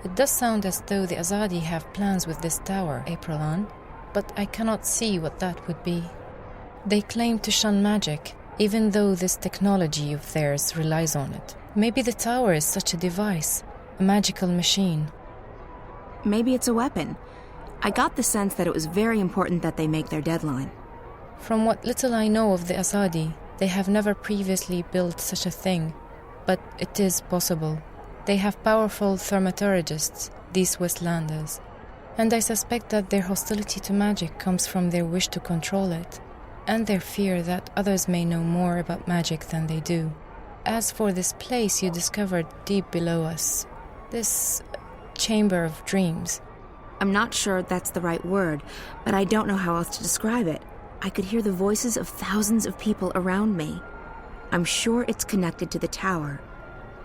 It does sound as though the Azadi have plans with this tower, Aprilan, but I cannot see what that would be. They claim to shun magic, even though this technology of theirs relies on it. Maybe the tower is such a device, a magical machine. Maybe it's a weapon. I got the sense that it was very important that they make their deadline. From what little I know of the Azadi, they have never previously built such a thing, but it is possible. They have powerful thaumaturgists, these Westlanders, and I suspect that their hostility to magic comes from their wish to control it, and their fear that others may know more about magic than they do. As for this place you discovered deep below us, this chamber of dreams. I'm not sure that's the right word, but I don't know how else to describe it. I could hear the voices of thousands of people around me. I'm sure it's connected to the tower.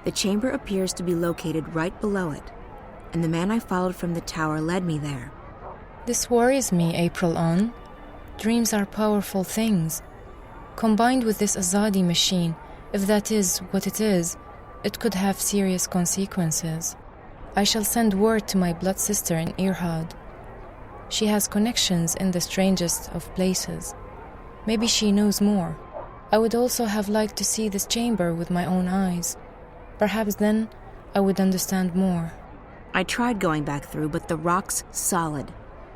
The chamber appears to be located right below it, and the man I followed from the tower led me there. This worries me, Aprilan. Dreams are powerful things. Combined with this Azadi machine, if that is what it is, it could have serious consequences. I shall send word to my blood sister in Irhad. She has connections in the strangest of places. Maybe she knows more. I would also have liked to see this chamber with my own eyes. Perhaps then I would understand more. I tried going back through, but the rock's solid.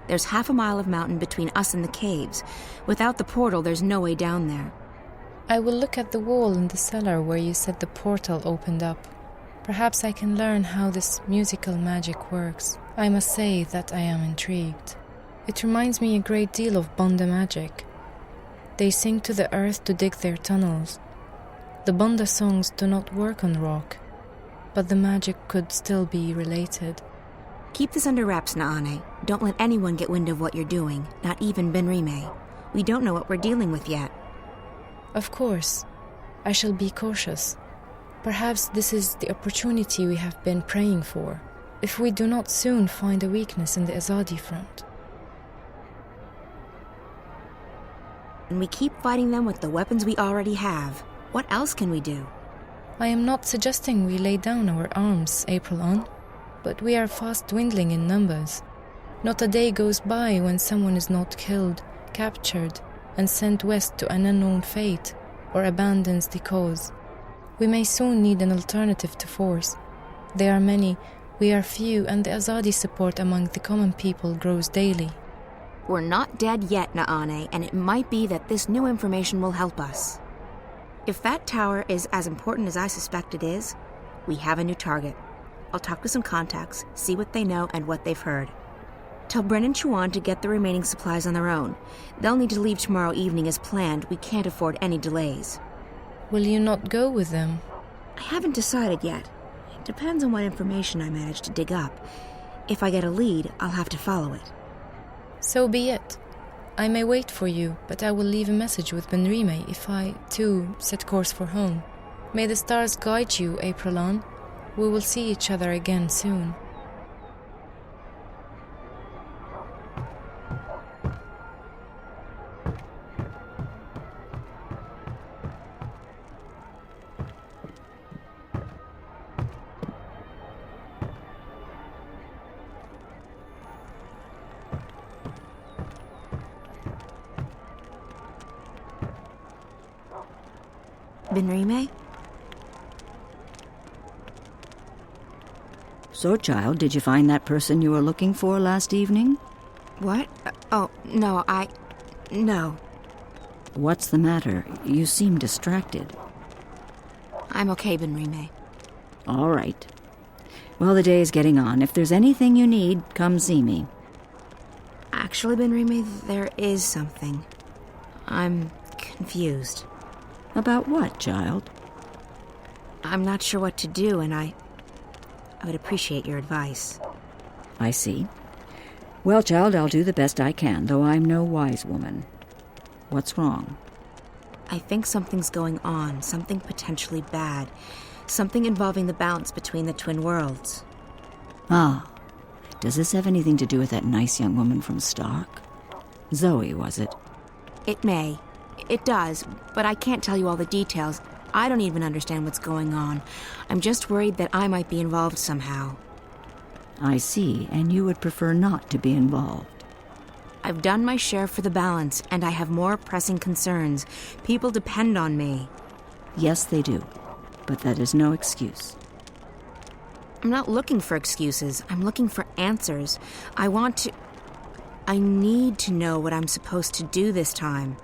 There's half a mile of mountain between us and the caves. Without the portal, there's no way down there. I will look at the wall in the cellar where you said the portal opened up. Perhaps I can learn how this musical magic works. I must say that I am intrigued. It reminds me a great deal of Banda magic. They sing to the earth to dig their tunnels. The Banda songs do not work on rock, but the magic could still be related. Keep this under wraps, Naane. Don't let anyone get wind of what you're doing, not even Benrime. We don't know what we're dealing with yet. Of course. I shall be cautious. Perhaps this is the opportunity we have been praying for, if we do not soon find a weakness in the Azadi front. And we keep fighting them with the weapons we already have. What else can we do? I am not suggesting we lay down our arms, Aprilan, but we are fast dwindling in numbers. Not a day goes by when someone is not killed, captured, and sent west to an unknown fate, or abandons the cause. We may soon need an alternative to force. They are many, we are few, and the Azadi support among the common people grows daily. We're not dead yet, Naane, and it might be that this new information will help us. If that tower is as important as I suspect it is, we have a new target. I'll talk to some contacts, see what they know and what they've heard. Tell Bren and Chuan to get the remaining supplies on their own. They'll need to leave tomorrow evening as planned. We can't afford any delays. Will you not go with them? I haven't decided yet. It depends on what information I manage to dig up. If I get a lead, I'll have to follow it. So be it. I may wait for you, but I will leave a message with Benrime if I, too, set course for home. May the stars guide you, Aprilan. We will see each other again soon. Benrime? So, child, did you find that person you were looking for last evening? What? Oh, no, No. What's the matter? You seem distracted. I'm okay, Benrime. All right. Well, the day is getting on. If there's anything you need, come see me. Actually, Benrime, there is something. I'm confused. About what, child? I'm not sure what to do, and I would appreciate your advice. I see. Well, child, I'll do the best I can, though I'm no wise woman. What's wrong? I think something's going on, something potentially bad. Something involving the balance between the twin worlds. Ah, does this have anything to do with that nice young woman from Stark? Zoe, was it? It may. It does, but I can't tell you all the details. I don't even understand what's going on. I'm just worried that I might be involved somehow. I see, and you would prefer not to be involved. I've done my share for the balance, and I have more pressing concerns. People depend on me. Yes, they do, but that is no excuse. I'm not looking for excuses. I'm looking for answers. I need to know what I'm supposed to do this time.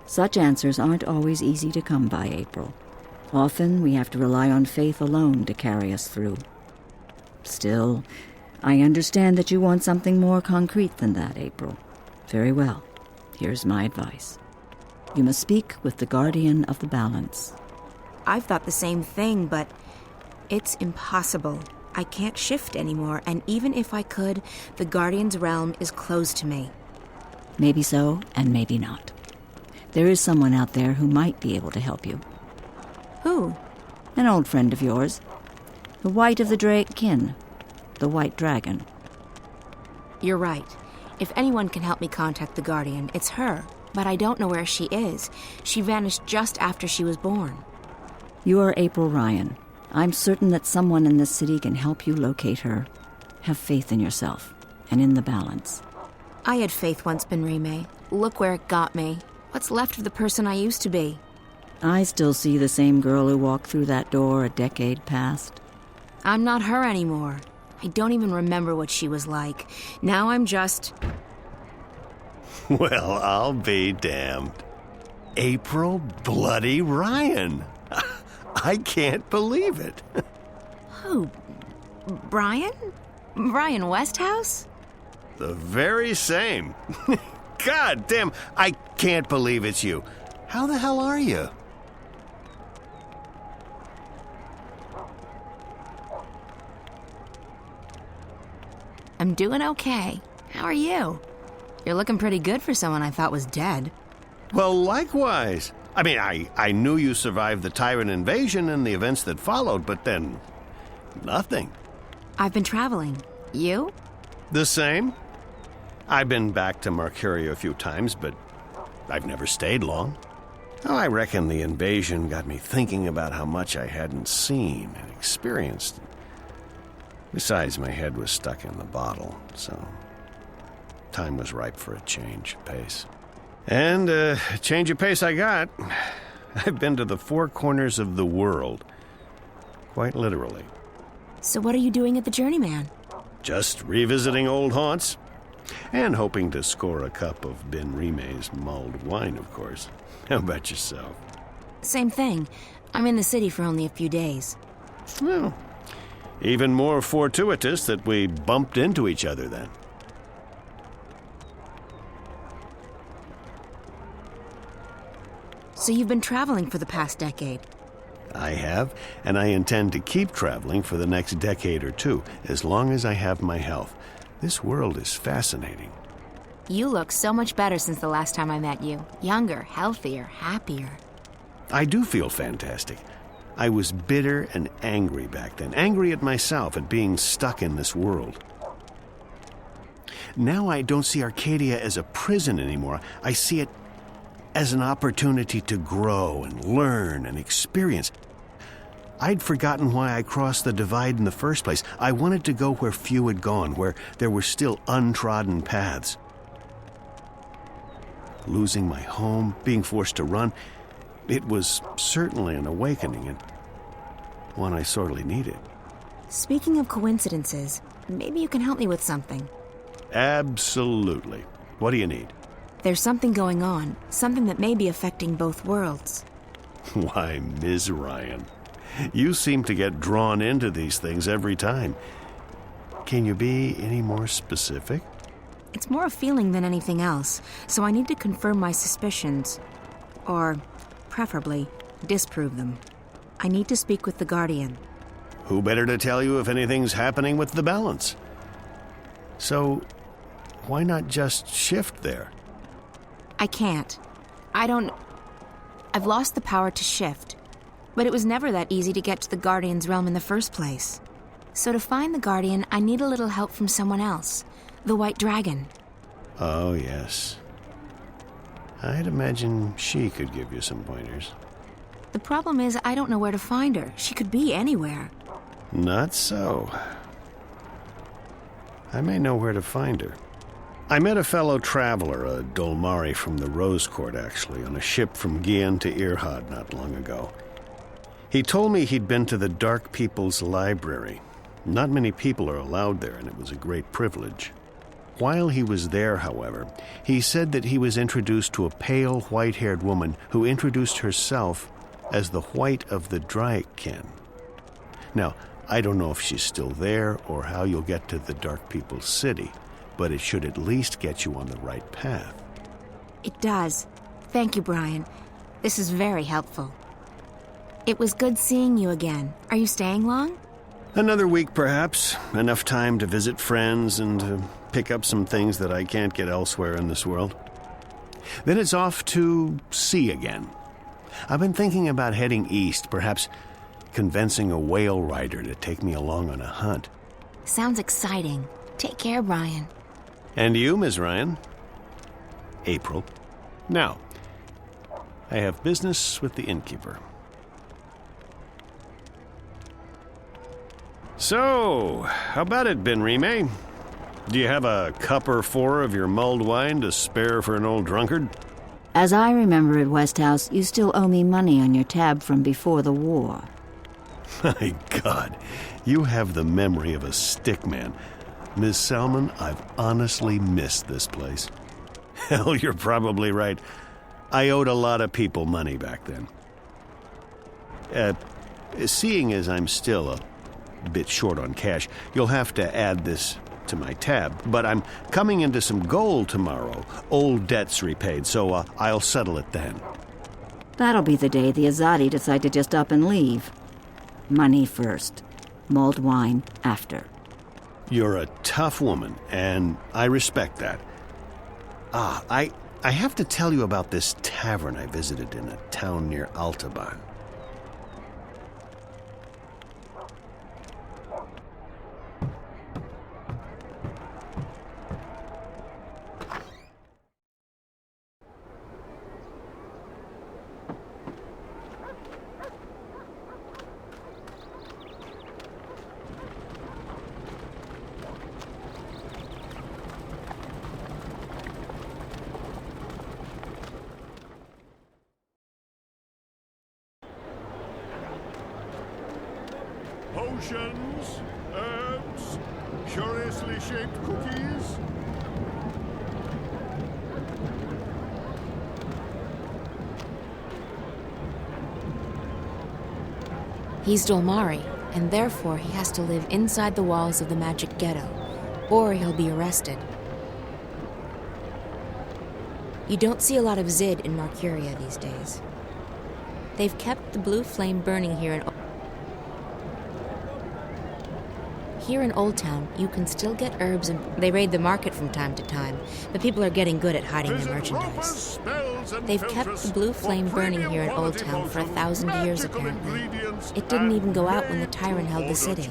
Such answers aren't always easy to come by, April. Often we have to rely on faith alone to carry us through. Still, I understand that you want something more concrete than that, April. Very well. Here's my advice. You must speak with the guardian of the balance. I've thought the same thing, but it's impossible. I can't shift anymore, and even if I could, the Guardian's realm is closed to me. Maybe so, and maybe not. There is someone out there who might be able to help you. Who? An old friend of yours. The White of the Kin. The White Dragon. You're right. If anyone can help me contact the Guardian, it's her. But I don't know where she is. She vanished just after she was born. You are April Ryan. I'm certain that someone in this city can help you locate her. Have faith in yourself, and in the balance. I had faith once, Benrime. Look where it got me. What's left of the person I used to be? I still see the same girl who walked through that door a decade past. I'm not her anymore. I don't even remember what she was like. Now I'm just... Well, I'll be damned. April bloody Ryan. I can't believe it. Who? Brian? Brian Westhouse? The very same. God damn, I can't believe it's you. How the hell are you? I'm doing okay. How are you? You're looking pretty good for someone I thought was dead. Well, likewise. I mean, I knew you survived the Tyrant invasion and the events that followed, but then... nothing. I've been traveling. You? The same. I've been back to Mercuria a few times, but I've never stayed long. Oh, I reckon the invasion got me thinking about how much I hadn't seen and experienced. Besides, my head was stuck in the bottle, so time was ripe for a change of pace. And a change of pace I got. I've been to the four corners of the world, quite literally. So what are you doing at the Journeyman? Just revisiting old haunts, and hoping to score a cup of Benrime's mulled wine, of course. How about yourself? Same thing. I'm in the city for only a few days. Well, even more fortuitous that we bumped into each other then. So you've been traveling for the past decade? I have, and I intend to keep traveling for the next decade or two, as long as I have my health. This world is fascinating. You look so much better since the last time I met you. Younger, healthier, happier. I do feel fantastic. I was bitter and angry back then, angry at myself at being stuck in this world. Now I don't see Arcadia as a prison anymore. I see it as an opportunity to grow and learn and experience. I'd forgotten why I crossed the divide in the first place. I wanted to go where few had gone, where there were still untrodden paths. Losing my home, being forced to run, it was certainly an awakening, and one I sorely needed. Speaking of coincidences, maybe you can help me with something. Absolutely. What do you need? There's something going on, something that may be affecting both worlds. Why, Ms. Ryan, you seem to get drawn into these things every time. Can you be any more specific? It's more a feeling than anything else, so I need to confirm my suspicions. Or, preferably, disprove them. I need to speak with the Guardian. Who better to tell you if anything's happening with the balance? So, why not just shift there? I can't. I've lost the power to shift. But it was never that easy to get to the Guardian's realm in the first place. So to find the Guardian, I need a little help from someone else. The White Dragon. Oh, yes. I'd imagine she could give you some pointers. The problem is I don't know where to find her. She could be anywhere. Not so. I may know where to find her. I met a fellow traveler, a Dolmari from the Rose Court, actually, on a ship from Gien to Irhad not long ago. He told me he'd been to the Dark People's Library. Not many people are allowed there, and it was a great privilege. While he was there, however, he said that he was introduced to a pale, white-haired woman who introduced herself as the White of the Dryken. Now, I don't know if she's still there or how you'll get to the Dark People's City, but it should at least get you on the right path. It does. Thank you, Brian. This is very helpful. It was good seeing you again. Are you staying long? Another week, perhaps. Enough time to visit friends and to pick up some things that I can't get elsewhere in this world. Then it's off to sea again. I've been thinking about heading east, perhaps convincing a whale rider to take me along on a hunt. Sounds exciting. Take care, Brian. And you, Ms. Ryan? April. Now, I have business with the innkeeper. So, how about it, Benrime? Do you have a cup or four of your mulled wine to spare for an old drunkard? As I remember at Westhouse, you still owe me money on your tab from before the war. My God, you have the memory of a stickman. Miss Salmon, I've honestly missed this place. Hell, you're probably right. I owed a lot of people money back then. Seeing as I'm still a bit short on cash, you'll have to add this to my tab. But I'm coming into some gold tomorrow. Old debts repaid, so I'll settle it then. That'll be the day the Azadi decide to just up and leave. Money first. Mulled wine after. You're a tough woman, and I respect that. I have to tell you about this tavern I visited in a town near Altaban. Potions, herbs, curiously shaped cookies. He's Dolmari, and therefore he has to live inside the walls of the magic ghetto, or he'll be arrested. You don't see a lot of Zid in Marcuria these days. They've kept the blue flame burning here in Old Town. You can still get herbs, and they raid the market from time to time, but people are getting good at hiding their merchandise. They've kept the blue flame burning here in Old Town for 1,000 years, apparently. It didn't even go out when the Tyrant held the city.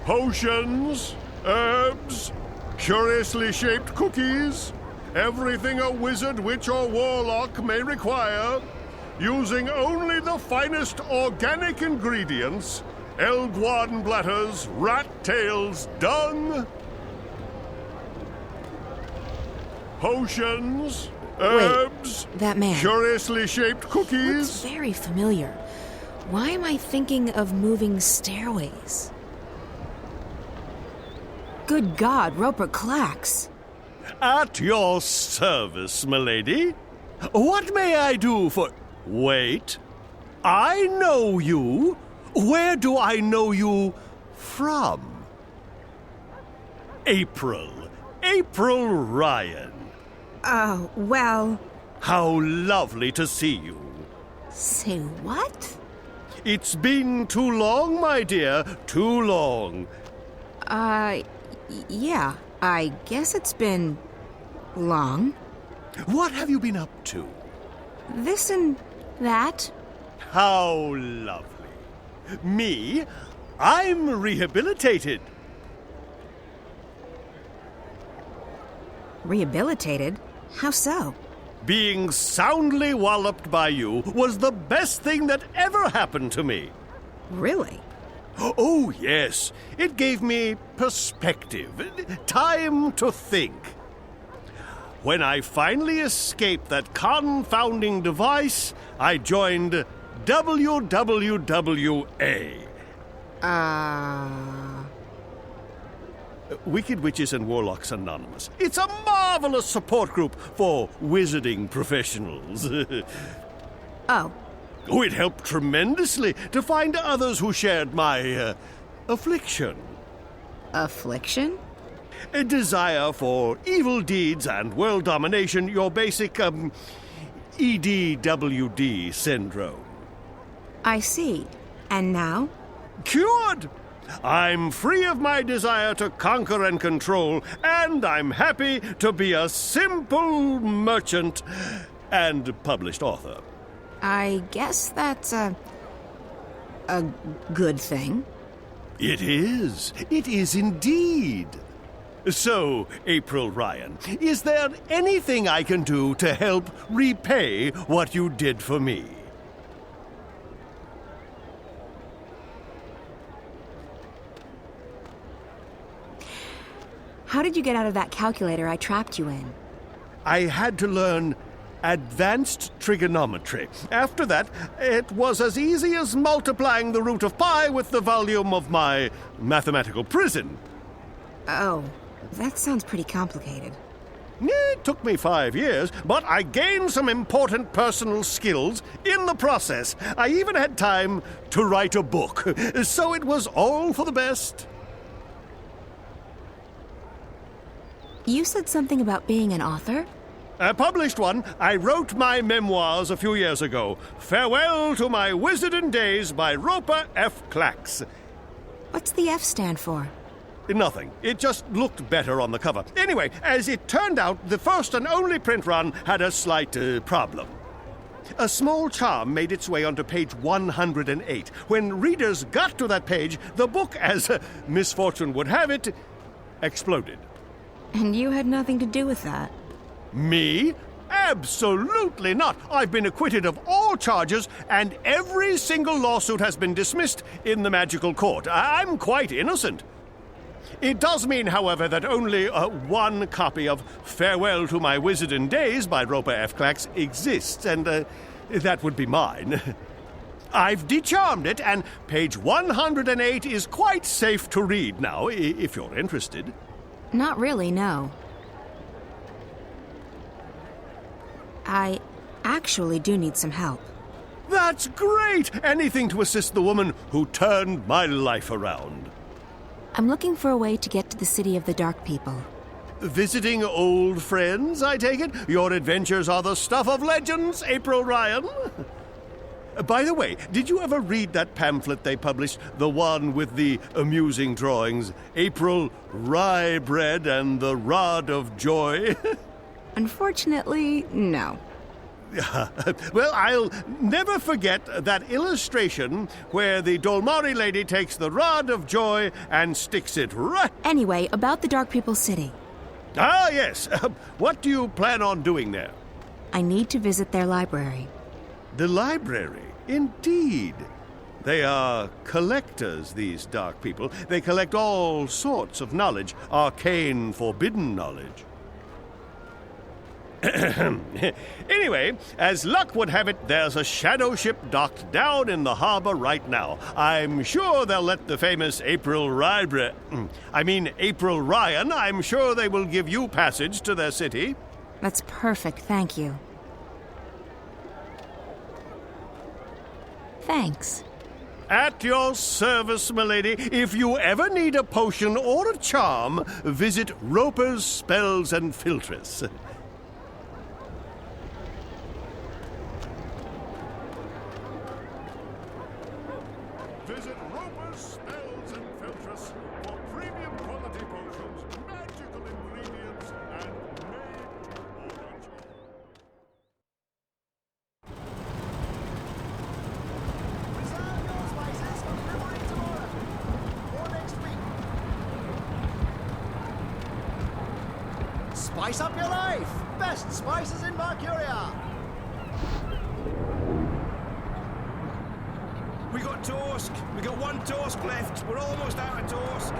Potions, herbs, curiously shaped cookies, everything a wizard, witch, or warlock may require, using only the finest organic ingredients. Elguan bladders, rat tails, dung, potions, herbs, that man. Curiously shaped cookies. Looks very familiar. Why am I thinking of moving stairways? Good God, Roper Clacks. At your service, milady. What may I do for... Wait. I know you. Where do I know you from? April. April Ryan. Oh, well... How lovely to see you. Say what? It's been too long, my dear. Too long. Yeah. I guess it's been... long. What have you been up to? This and that. How lovely. Me? I'm rehabilitated. Rehabilitated? How so? Being soundly walloped by you was the best thing that ever happened to me. Really? Oh, yes. It gave me perspective, time to think. When I finally escaped that confounding device, I joined WWWA. Wicked Witches and Warlocks Anonymous. It's a marvelous support group for wizarding professionals. Oh, Oh, it helped tremendously to find others who shared my affliction. affliction? A desire for evil deeds and world domination, your basic, EDWD syndrome. I see. And now? Cured! I'm free of my desire to conquer and control, and I'm happy to be a simple merchant and published author. I guess that's a good thing. It is. It is indeed. So, April Ryan, is there anything I can do to help repay what you did for me? How did you get out of that calculator I trapped you in? I had to learn advanced trigonometry. After that, it was as easy as multiplying the root of pi with the volume of my mathematical prison. Oh, that sounds pretty complicated. It took me 5 years, but I gained some important personal skills in the process. I even had time to write a book, so it was all for the best. You said something about being an author? I published one. I wrote my memoirs a few years ago. Farewell to My Wizarding Days by Roper F. Clax. What's the F stand for? Nothing. It just looked better on the cover. Anyway, as it turned out, the first and only print run had a slight problem. A small charm made its way onto page 108. When readers got to that page, the book, as misfortune would have it, exploded. And you had nothing to do with that. Me? Absolutely not. I've been acquitted of all charges, and every single lawsuit has been dismissed in the magical court. I'm quite innocent. It does mean, however, that only one copy of Farewell to My Wizarding Days by Roper F. Clax exists, and that would be mine. I've decharmed it, and page 108 is quite safe to read now, if you're interested. Not really, no. I actually do need some help. That's great! Anything to assist the woman who turned my life around. I'm looking for a way to get to the city of the Dark People. Visiting old friends, I take it? Your adventures are the stuff of legends, April Ryan. By the way, did you ever read that pamphlet they published? The one with the amusing drawings? April Rye Bread and the Rod of Joy? Unfortunately, no. Well, I'll never forget that illustration where the Dolmari lady takes the Rod of Joy and sticks it right... Anyway, about the Dark People City. Ah, yes. What do you plan on doing there? I need to visit their library. The library? Indeed. They are collectors, these dark people. They collect all sorts of knowledge, arcane, forbidden knowledge. Anyway, as luck would have it, there's a shadow ship docked down in the harbor right now. I'm sure they'll let the famous April Ryan, I'm sure they will give you passage to their city. That's perfect, thank you. Thanks. At your service, milady. If you ever need a potion or a charm, visit Roper's Spells and Philtres. Visit Roper's Spells and Philtres for premium quality potions, magical ingredients, and made orange. Reserve your spices for delivery tomorrow or next week. Spice up your life! Best spices in Mercuria! We got Torsk. We got one Torsk left. We're almost out of Torsk.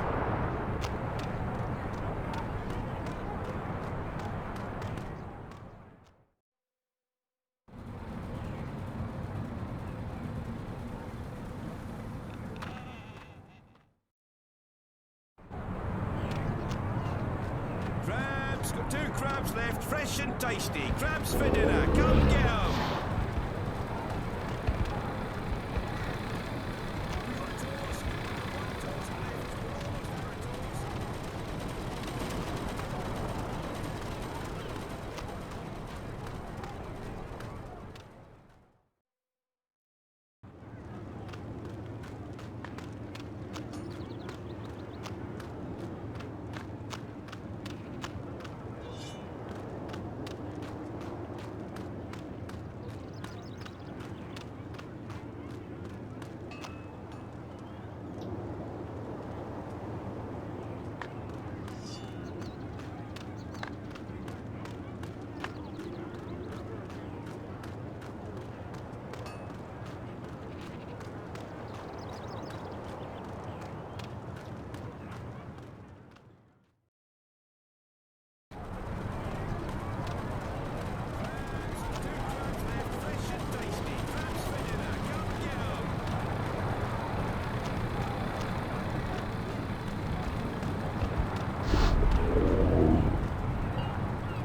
Crabs. Got 2 crabs left. Fresh and tasty. Crabs for dinner. Come get 'em.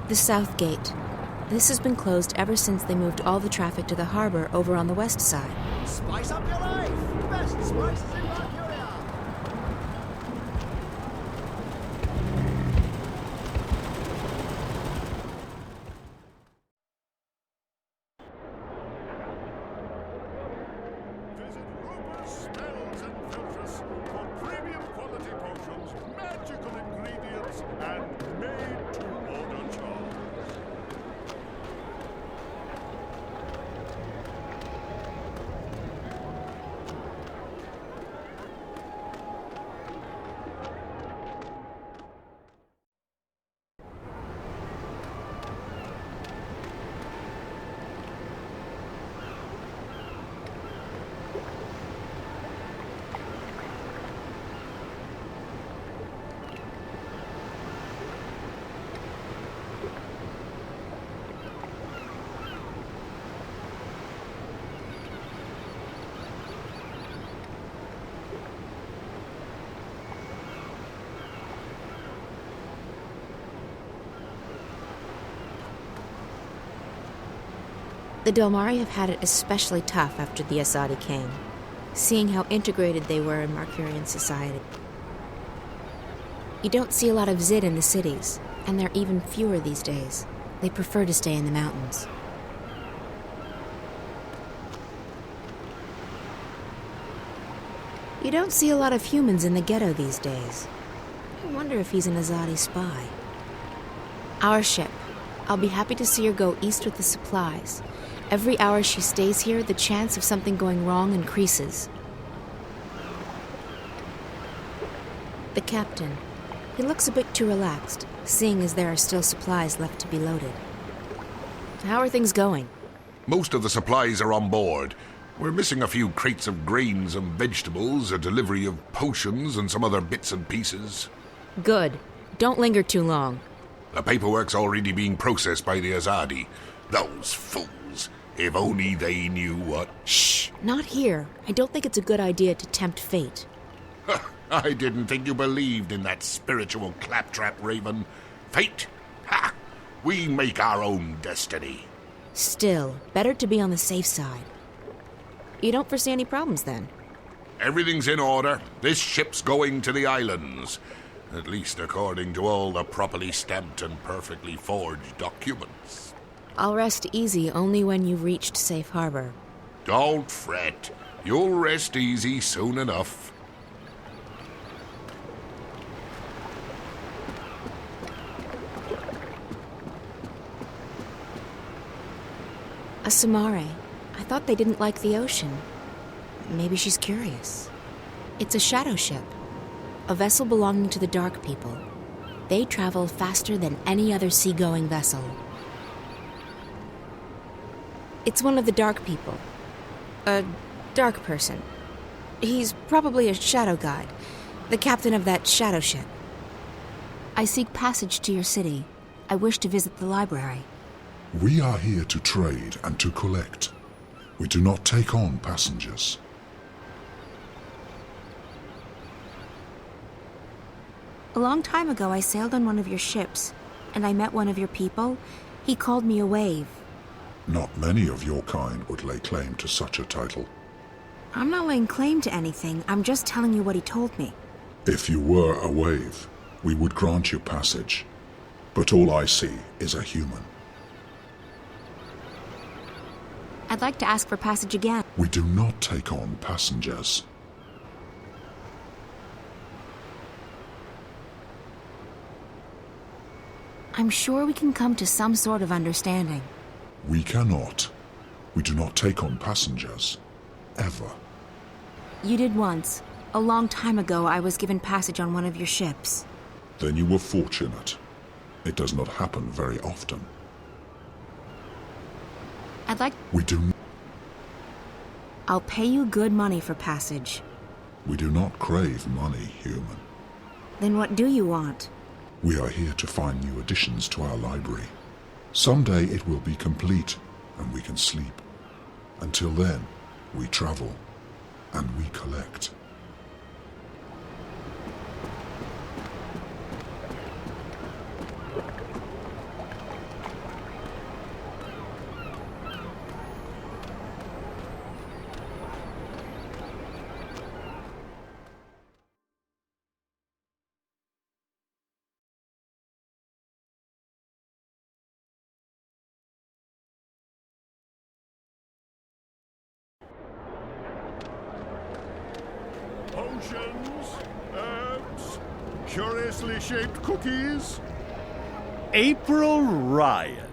The South Gate. This has been closed ever since they moved all the traffic to the harbor over on the west side. Spice up your life! Best spices in Mercuria! Visit Roper's Spells and Filters for premium quality potions, magical ingredients, and made-to-order charms. The Delmari have had it especially tough after the Azadi came, seeing how integrated they were in Markurian society. You don't see a lot of Zid in the cities, and they're even fewer these days. They prefer to stay in the mountains. You don't see a lot of humans in the ghetto these days. I wonder if he's an Azadi spy. Our ship. I'll be happy to see her go east with the supplies. Every hour she stays here, the chance of something going wrong increases. The captain. He looks a bit too relaxed, seeing as there are still supplies left to be loaded. How are things going? Most of the supplies are on board. We're missing a few crates of grains and vegetables, a delivery of potions, and some other bits and pieces. Good. Don't linger too long. The paperwork's already being processed by the Azadi. Those fools. If only they knew what... Shh! Not here. I don't think it's a good idea to tempt fate. I didn't think you believed in that spiritual claptrap, Raven. Fate? Ha! We make our own destiny. Still, better to be on the safe side. You don't foresee any problems, then? Everything's in order. This ship's going to the islands. At least according to all the properly stamped and perfectly forged documents. I'll rest easy only when you've reached safe harbor. Don't fret. You'll rest easy soon enough. A Samare. I thought they didn't like the ocean. Maybe she's curious. It's a shadow ship. A vessel belonging to the Dark People. They travel faster than any other seagoing vessel. It's one of the Dark People. A dark person. He's probably a shadow guide, the captain of that shadow ship. I seek passage to your city. I wish to visit the library. We are here to trade and to collect. We do not take on passengers. A long time ago, I sailed on one of your ships, and I met one of your people. He called me a wave. Not many of your kind would lay claim to such a title. I'm not laying claim to anything. I'm just telling you what he told me. If you were a wave, we would grant you passage. But all I see is a human. I'd like to ask for passage again. We do not take on passengers. I'm sure we can come to some sort of understanding. We cannot. We do not take on passengers. Ever. You did once. A long time ago, I was given passage on one of your ships. Then you were fortunate. It does not happen very often. I'd like... We do I'll pay you good money for passage. We do not crave money, human. Then what do you want? We are here to find new additions to our library. Someday it will be complete, and we can sleep. Until then, we travel, and we collect. Potions, herbs, curiously shaped cookies. April Ryan,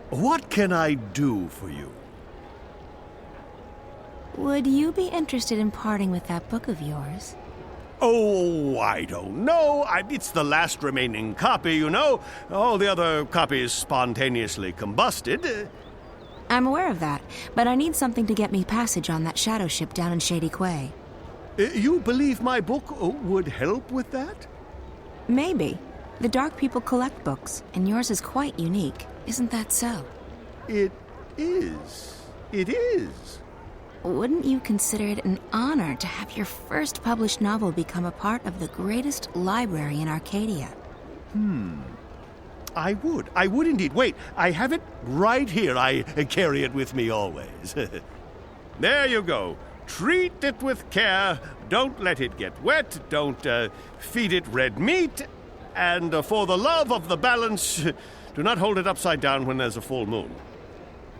what can I do for you? Would you be interested in parting with that book of yours? Oh, I don't know. It's the last remaining copy, you know. All the other copies spontaneously combusted. I'm aware of that, but I need something to get me passage on that shadow ship down in Shady Quay. You believe my book would help with that? Maybe. The Dark People collect books, and yours is quite unique. Isn't that so? It is. It is. Wouldn't you consider it an honor to have your first published novel become a part of the greatest library in Arcadia? I would. I would indeed. Wait, I have it right here. I carry it with me always. There you go. Treat it with care. Don't let it get wet. Don't feed it red meat. And for the love of the balance, do not hold it upside down when there's a full moon.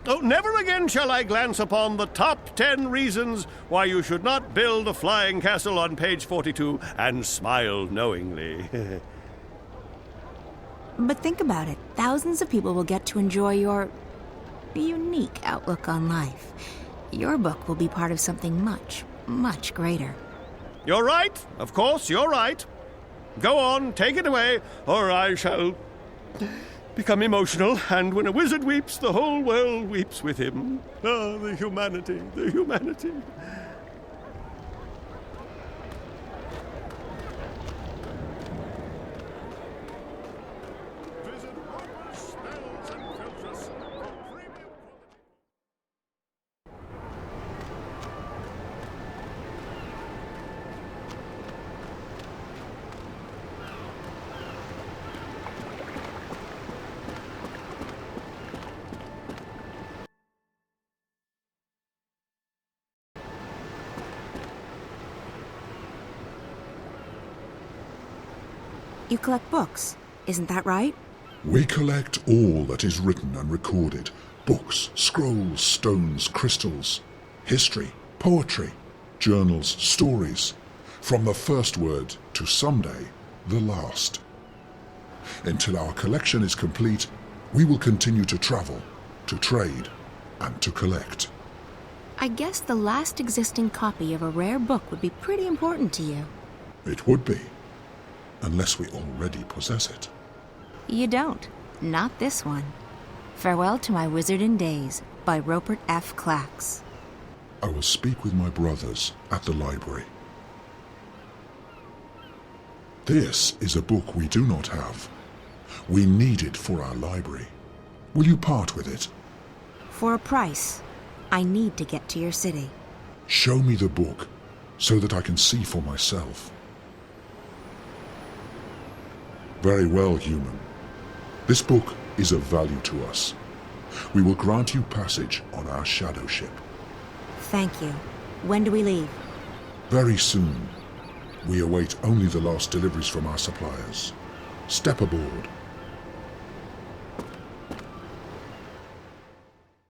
Oh, never again shall I glance upon the top 10 reasons why you should not build a flying castle on page 42 and smile knowingly. But think about it. Thousands of people will get to enjoy your unique outlook on life. Your book will be part of something much, much greater. You're right. Of course, you're right. Go on, take it away, or I shall become emotional, and when a wizard weeps, the whole world weeps with him. Ah, the humanity, the humanity. Visit Roper's Spells and Filters for premium quality. You collect books, isn't that right? We collect all that is written and recorded. Books, scrolls, stones, crystals, history, poetry, journals, stories. From the first word to someday, the last. Until our collection is complete, we will continue to travel, to trade, and to collect. I guess the last existing copy of a rare book would be pretty important to you. It would be, unless we already possess it. You don't. Not this one. Farewell to My Wizarding Days by Rupert F. Clacks. I will speak with my brothers at the library. This is a book we do not have. We need it for our library. Will you part with it? For a price. I need to get to your city. Show me the book, so that I can see for myself. Very well, human. This book is of value to us. We will grant you passage on our shadow ship. Thank you. When do we leave? Very soon. We await only the last deliveries from our suppliers. Step aboard.